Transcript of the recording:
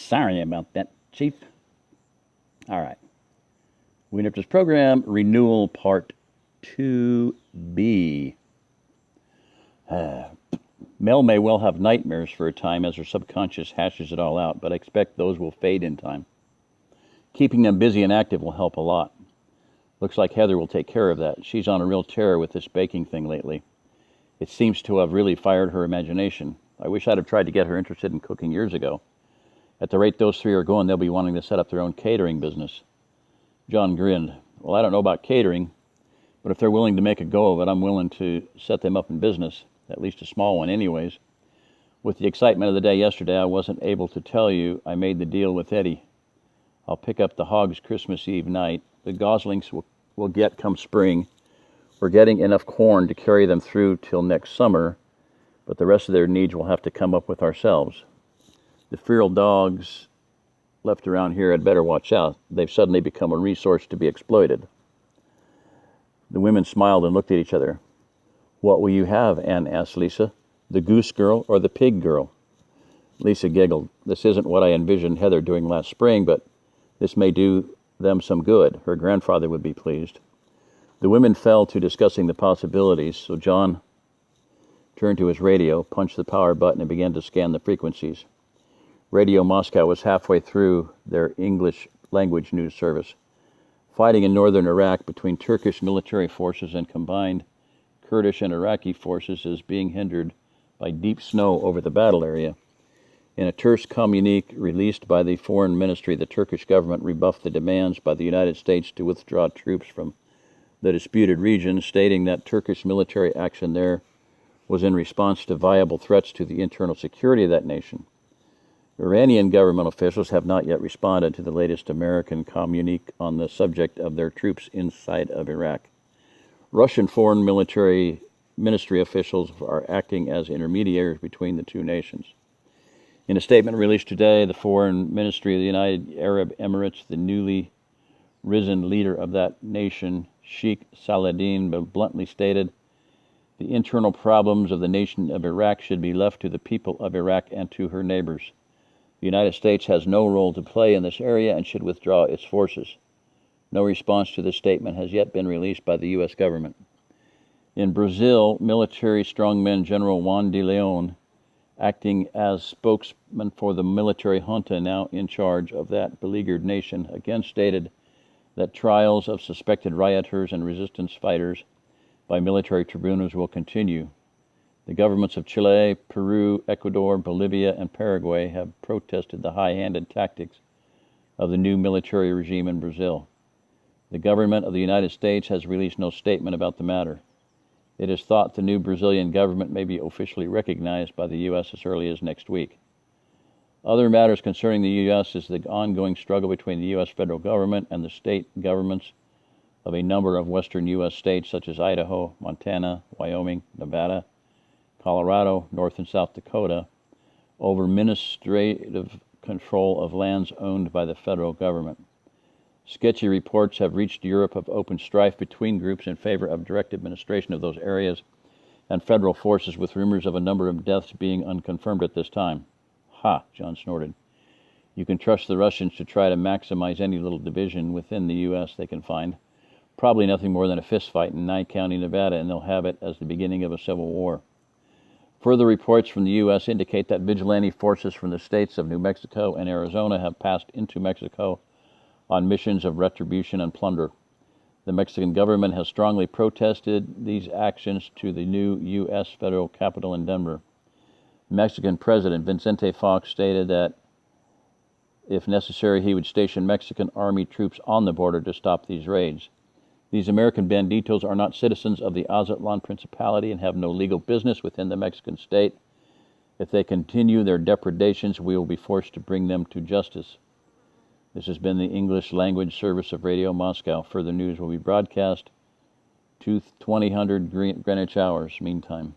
Sorry about that, Chief. All right. We up this program, Renewal Part 2B. Mel may well have nightmares for a time as her subconscious hashes it all out, but I expect those will fade in time. Keeping them busy and active will help a lot. Looks like Heather will take care of that. She's on a real tear with this baking thing lately. It seems to have really fired her imagination. I wish I'd have tried to get her interested in cooking years ago. At the rate those three are going, they'll be wanting to set up their own catering business. John grinned. Well, I don't know about catering, but if they're willing to make a go of it, I'm willing to set them up in business, at least a small one anyways. With the excitement of the day yesterday, I wasn't able to tell you I made the deal with Eddie. I'll pick up the hogs Christmas Eve night. The goslings will get come spring. We're getting enough corn to carry them through till next summer, but the rest of their needs we'll have to come up with ourselves. The feral dogs left around here had better watch out. They've suddenly become a resource to be exploited. The women smiled and looked at each other. What will you have, Anne asked Lisa, the goose girl or the pig girl? Lisa giggled. This isn't what I envisioned Heather doing last spring, but this may do them some good. Her grandfather would be pleased. The women fell to discussing the possibilities, so John turned to his radio, punched the power button, and began to scan the frequencies. Radio Moscow was halfway through their English language news service. Fighting in northern Iraq between Turkish military forces and combined Kurdish and Iraqi forces is being hindered by deep snow over the battle area. In a terse communique released by the Foreign Ministry, the Turkish government rebuffed the demands by the United States to withdraw troops from the disputed region, stating that Turkish military action there was in response to viable threats to the internal security of that nation. Iranian government officials have not yet responded to the latest American communique on the subject of their troops inside of Iraq. Russian Foreign Ministry officials are acting as intermediaries between the two nations. In a statement released today, the Foreign Ministry of the United Arab Emirates, the newly risen leader of that nation, Sheikh Saladin, bluntly stated, the internal problems of the nation of Iraq should be left to the people of Iraq and to her neighbors. The United States has no role to play in this area and should withdraw its forces. No response to this statement has yet been released by the U.S. government. In Brazil, military strongman General Juan de Leon, acting as spokesman for the military junta now in charge of that beleaguered nation, again stated that trials of suspected rioters and resistance fighters by military tribunals will continue. The governments of Chile, Peru, Ecuador, Bolivia, and Paraguay have protested the high-handed tactics of the new military regime in Brazil. The government of the United States has released no statement about the matter. It is thought the new Brazilian government may be officially recognized by the U.S. as early as next week. Other matters concerning the U.S. is the ongoing struggle between the U.S. federal government and the state governments of a number of western U.S. states such as Idaho, Montana, Wyoming, Nevada, Colorado, North and South Dakota, over administrative control of lands owned by the federal government. Sketchy reports have reached Europe of open strife between groups in favor of direct administration of those areas and federal forces, with rumors of a number of deaths being unconfirmed at this time. Ha, John snorted. You can trust the Russians to try to maximize any little division within the U.S. they can find. Probably nothing more than a fistfight in Nye County, Nevada, and they'll have it as the beginning of a civil war. Further reports from the U.S. indicate that vigilante forces from the states of New Mexico and Arizona have passed into Mexico on missions of retribution and plunder. The Mexican government has strongly protested these actions to the new U.S. federal capital in Denver. Mexican President Vicente Fox stated that, if necessary, he would station Mexican army troops on the border to stop these raids. These American banditos are not citizens of the Azatlan Principality and have no legal business within the Mexican state. If they continue their depredations, we will be forced to bring them to justice. This has been the English language service of Radio Moscow. Further news will be broadcast to 2000 Greenwich hours. Meantime.